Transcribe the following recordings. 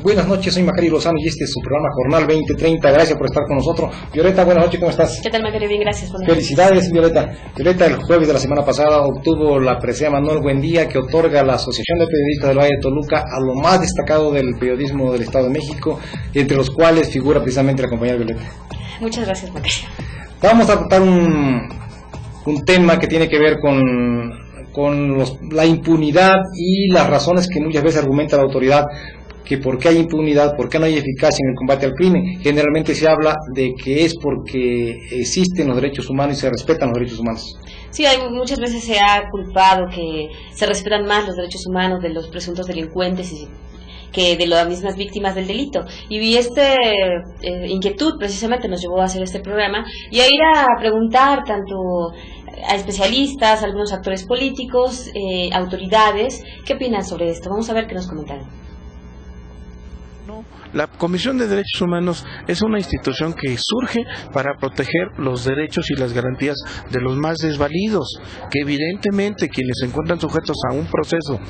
Buenas noches, soy Macario Lozano y este es su programa Jornal 2030. Gracias por estar con nosotros. Violeta, buenas noches, ¿cómo estás? ¿Qué tal, Macario? Bien, gracias. Felicidades, Violeta. Violeta, el jueves de la semana pasada obtuvo la presea Manuel Buendía, que otorga la Asociación de Periodistas del Valle de Toluca a lo más destacado del periodismo del Estado de México, entre los cuales figura precisamente la compañera Violeta. Muchas gracias, Macario. Vamos a tratar un tema que tiene que ver con la impunidad y las razones que muchas veces argumenta la autoridad, que por qué hay impunidad, por qué no hay eficacia en el combate al crimen. Generalmente se habla de que es porque existen los derechos humanos y se respetan los derechos humanos. Sí, muchas veces se ha culpado que se respetan más los derechos humanos de los presuntos delincuentes que de las mismas víctimas del delito. Y esta inquietud precisamente nos llevó a hacer este programa y a ir a preguntar tanto a especialistas, a algunos actores políticos, autoridades, qué opinan sobre esto. Vamos a ver qué nos comentan. La Comisión de Derechos Humanos es una institución que surge para proteger los derechos y las garantías de los más desvalidos, que evidentemente quienes se encuentran sujetos a un proceso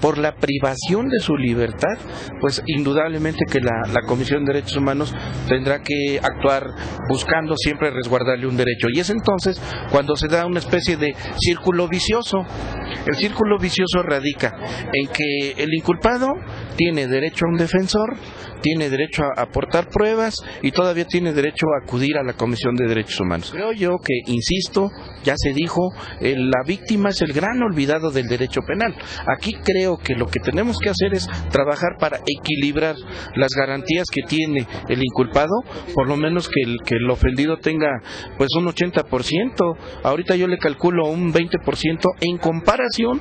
por la privación de su libertad, pues indudablemente que la Comisión de Derechos Humanos tendrá que actuar buscando siempre resguardarle un derecho. Y es entonces cuando se da una especie de círculo vicioso. El círculo vicioso radica en que el inculpado tiene derecho a un defensor, tiene derecho a aportar pruebas y todavía tiene derecho a acudir a la Comisión de Derechos Humanos. Creo yo que, insisto, ya se dijo, la víctima es el gran olvidado del derecho penal. Aquí creo que lo que tenemos que hacer es trabajar para equilibrar las garantías que tiene el inculpado, por lo menos que el ofendido tenga pues un 80%, ahorita yo le calculo un 20% en comparación.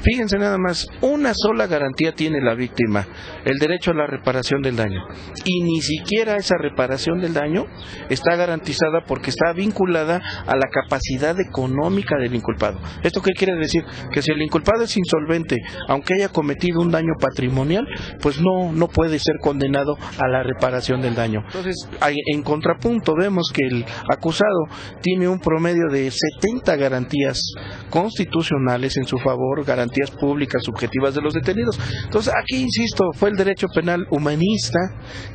Fíjense nada más, una sola garantía tiene la víctima, el derecho a la reparación del daño, y ni siquiera esa reparación del daño está garantizada porque está vinculada a la capacidad económica del inculpado. ¿Esto qué quiere decir? Que si el inculpado es insolvente, aunque haya cometido un daño patrimonial, pues no puede ser condenado a la reparación del daño. Entonces, en contrapunto, vemos que el acusado tiene un promedio de 70 garantías constitucionales en su favor, garantías públicas subjetivas de los detenidos. Entonces, aquí insisto, fue el derecho penal humanista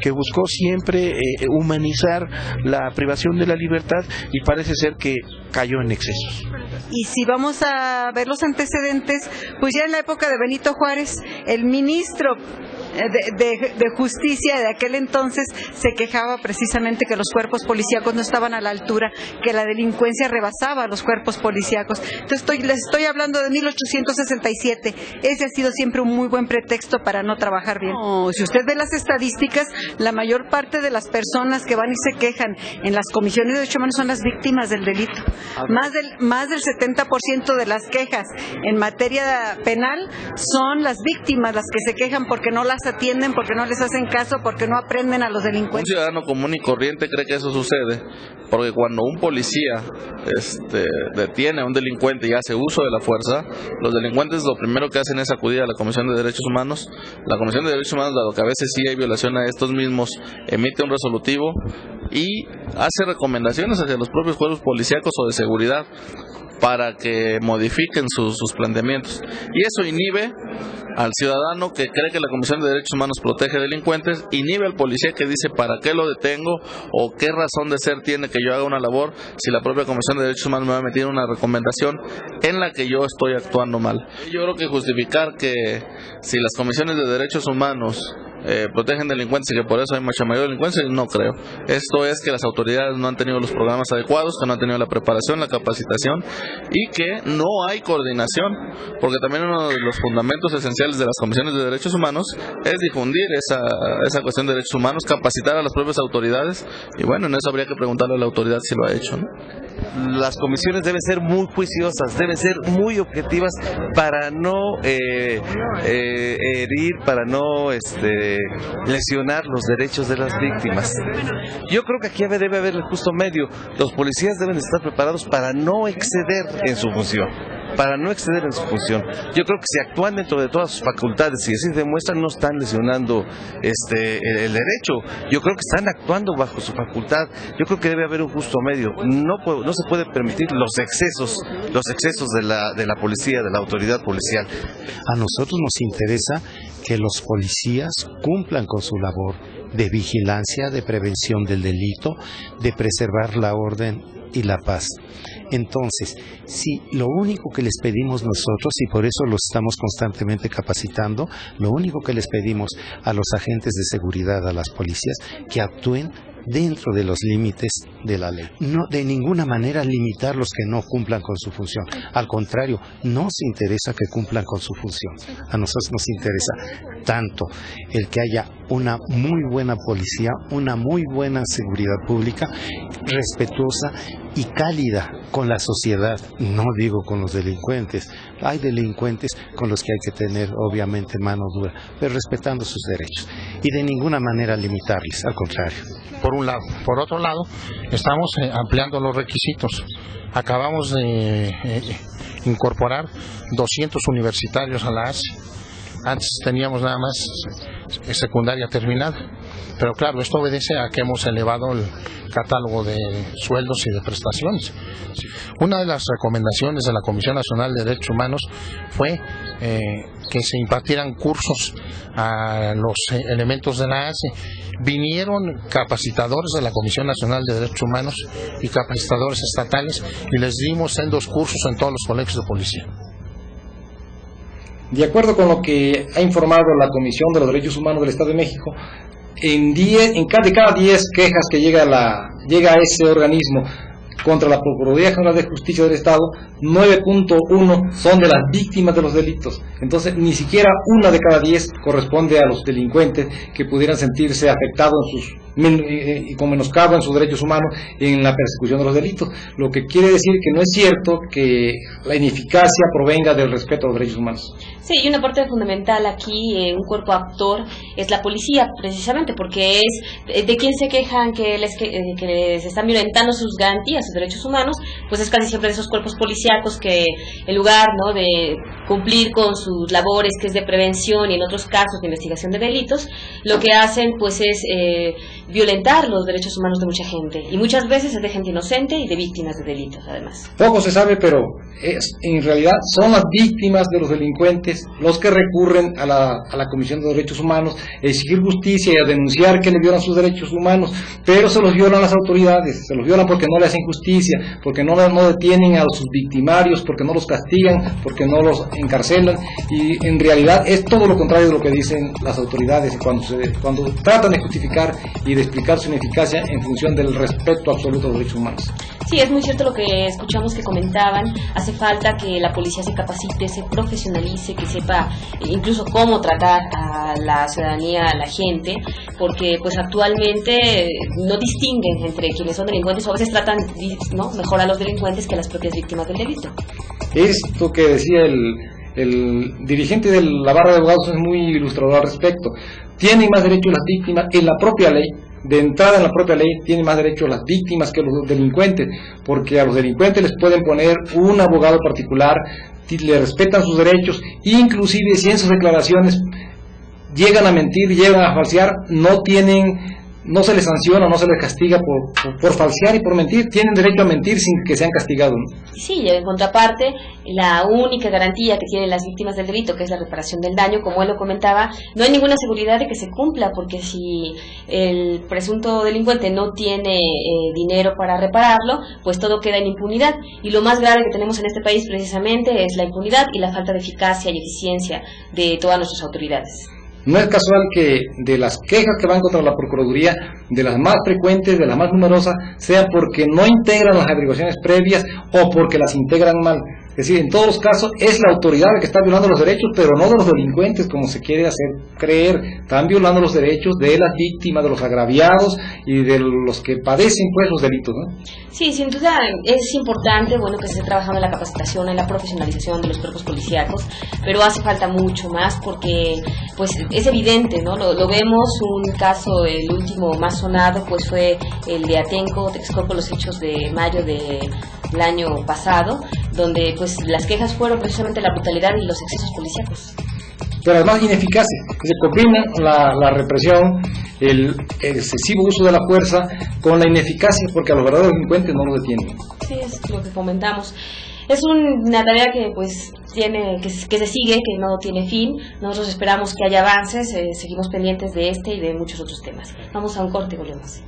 que buscó siempre humanizar la privación de la libertad y parece ser que cayó en excesos. Y si vamos a ver los antecedentes, pues ya en la época de Benito Juárez, el ministro de Justicia de aquel entonces se quejaba precisamente que los cuerpos policíacos no estaban a la altura, que la delincuencia rebasaba a los cuerpos policíacos. Entonces les estoy hablando de 1867. Ese ha sido siempre un muy buen pretexto para no trabajar bien. Si usted ve las estadísticas, la mayor parte de las personas que van y se quejan en las comisiones de derechos humanos son las víctimas del delito. Más del 70% de las quejas en materia penal son las víctimas las que se quejan porque no las atienden, porque no les hacen caso, porque no aprenden a los delincuentes. Un ciudadano común y corriente cree que eso sucede porque cuando un policía detiene a un delincuente y hace uso de la fuerza, los delincuentes lo primero que hacen es acudir a la Comisión de Derechos Humanos. La Comisión de Derechos Humanos, dado que a veces sí hay violación a estos mismos, emite un resolutivo y hace recomendaciones hacia los propios cuerpos policíacos o de seguridad para que modifiquen sus planteamientos. Y eso inhibe al ciudadano que cree que la Comisión de Derechos Humanos protege delincuentes, inhibe al policía que dice para qué lo detengo o qué razón de ser tiene que yo haga una labor si la propia Comisión de Derechos Humanos me va a emitir una recomendación en la que yo estoy actuando mal. Yo creo que justificar que si las comisiones de derechos humanos protegen delincuentes y que por eso hay mucha mayor delincuencia, no creo. Esto es que las autoridades no han tenido los programas adecuados, que no han tenido la preparación, la capacitación y que no hay coordinación, porque también uno de los fundamentos esenciales de las comisiones de derechos humanos es difundir esa cuestión de derechos humanos, capacitar a las propias autoridades y bueno, en eso habría que preguntarle a la autoridad si lo ha hecho, ¿no? Las comisiones deben ser muy juiciosas, deben ser muy objetivas para no herir, para no lesionar los derechos de las víctimas. Yo creo que aquí debe haber el justo medio. Los policías deben estar preparados para no exceder en su función. para no exceder en su función. Yo creo que si actúan dentro de todas sus facultades y así demuestran, no están lesionando el derecho. Yo creo que están actuando bajo su facultad. Yo creo que debe haber un justo medio. No se puede permitir los excesos de la policía, de la autoridad policial. A nosotros nos interesa que los policías cumplan con su labor de vigilancia, de prevención del delito, de preservar la orden y la paz. Entonces, si lo único que les pedimos nosotros, y por eso los estamos constantemente capacitando, lo único que les pedimos a los agentes de seguridad, a las policías, que actúen dentro de los límites de la ley. No de ninguna manera limitar los que no cumplan con su función. Al contrario, nos interesa que cumplan con su función. A nosotros nos interesa tanto el que haya una muy buena policía, una muy buena seguridad pública, respetuosa y cálida con la sociedad, no digo con los delincuentes. Hay delincuentes con los que hay que tener obviamente mano dura, pero respetando sus derechos y de ninguna manera limitarles, al contrario. Por un lado. Por otro lado, estamos ampliando los requisitos. Acabamos de incorporar 200 universitarios a la ASI. Antes teníamos nada más secundaria terminada. Pero claro, esto obedece a que hemos elevado el catálogo de sueldos y de prestaciones. Una de las recomendaciones de la Comisión Nacional de Derechos Humanos fue que se impartieran cursos a los elementos de la ASI. Vinieron capacitadores de la Comisión Nacional de Derechos Humanos y capacitadores estatales y les dimos sendos cursos en todos los colegios de policía. De acuerdo con lo que ha informado la Comisión de los Derechos Humanos del Estado de México, de cada 10 quejas que llega a ese organismo contra la Procuraduría General de Justicia del Estado, 9.1 son de las víctimas de los delitos. Entonces, ni siquiera una de cada 10 corresponde a los delincuentes que pudieran sentirse afectados y con menoscabo en sus derechos humanos en la persecución de los delitos. Lo que quiere decir que no es cierto que la ineficacia provenga del respeto a los derechos humanos. Sí, y una parte fundamental aquí, un cuerpo actor, es la policía, precisamente, porque es de quien se quejan que les están violentando sus garantías, sus derechos humanos, pues es casi siempre de esos cuerpos policíacos que, en lugar, ¿no?, de cumplir con sus labores, que es de prevención y en otros casos de investigación de delitos, lo que hacen pues es violentar los derechos humanos de mucha gente, y muchas veces es de gente inocente y de víctimas de delitos, además. Poco se sabe, pero en realidad son las víctimas de los delincuentes los que recurren a la Comisión de Derechos Humanos a exigir justicia y a denunciar que le violan sus derechos humanos, pero se los violan las autoridades, se los violan porque no le hacen justicia, porque no detienen a sus victimarios, porque no los castigan, porque no los encarcelan, y en realidad es todo lo contrario de lo que dicen las autoridades cuando tratan de justificar y de explicar su ineficacia en función del respeto absoluto a los derechos humanos. Sí, es muy cierto lo que escuchamos que comentaban. Hace falta que la policía se capacite, se profesionalice, que sepa incluso cómo tratar a la ciudadanía, a la gente, porque pues actualmente no distinguen entre quienes son delincuentes, o a veces tratan, ¿no?, mejor a los delincuentes que a las propias víctimas del delito. Esto que decía el dirigente de la barra de abogados es muy ilustrador al respecto. Tienen más derechos las víctimas en la propia ley. De entrada en la propia ley tienen más derechos las víctimas que los delincuentes, porque a los delincuentes les pueden poner un abogado particular, le respetan sus derechos, inclusive si en sus declaraciones llegan a mentir, llegan a falsear, no se les sanciona, no se les castiga por falsear y por mentir. Tienen derecho a mentir sin que sean castigados, ¿no? Sí, y en contraparte, la única garantía que tienen las víctimas del delito, que es la reparación del daño, como él lo comentaba, no hay ninguna seguridad de que se cumpla, porque si el presunto delincuente no tiene dinero para repararlo, pues todo queda en impunidad. Y lo más grave que tenemos en este país precisamente es la impunidad y la falta de eficacia y eficiencia de todas nuestras autoridades. No es casual que de las quejas que van contra la Procuraduría, de las más frecuentes, de las más numerosas, sean porque no integran las averiguaciones previas o porque las integran mal. Es decir, en todos los casos es la autoridad la que está violando los derechos, pero no de los delincuentes, como se quiere hacer creer. Están violando los derechos de las víctimas, de los agraviados y de los que padecen pues los delitos, ¿no? Sí, sin duda es importante, bueno, que se esté trabajando en la capacitación, en la profesionalización de los cuerpos policíacos, pero hace falta mucho más, porque pues es evidente, ¿no? Lo vemos. Un caso, el último más sonado, pues fue el de Atenco, Texcoco, los hechos de mayo del año pasado, donde pues las quejas fueron precisamente la brutalidad y los excesos policíacos. Pero además ineficaces, que se combina la represión, el excesivo uso de la fuerza con la ineficacia, porque a los verdaderos delincuentes no los detienen. Sí, es lo que comentamos. Es una tarea que pues tiene que se sigue, que no tiene fin. Nosotros esperamos que haya avances, seguimos pendientes de este y de muchos otros temas. Vamos a un corte y volvemos.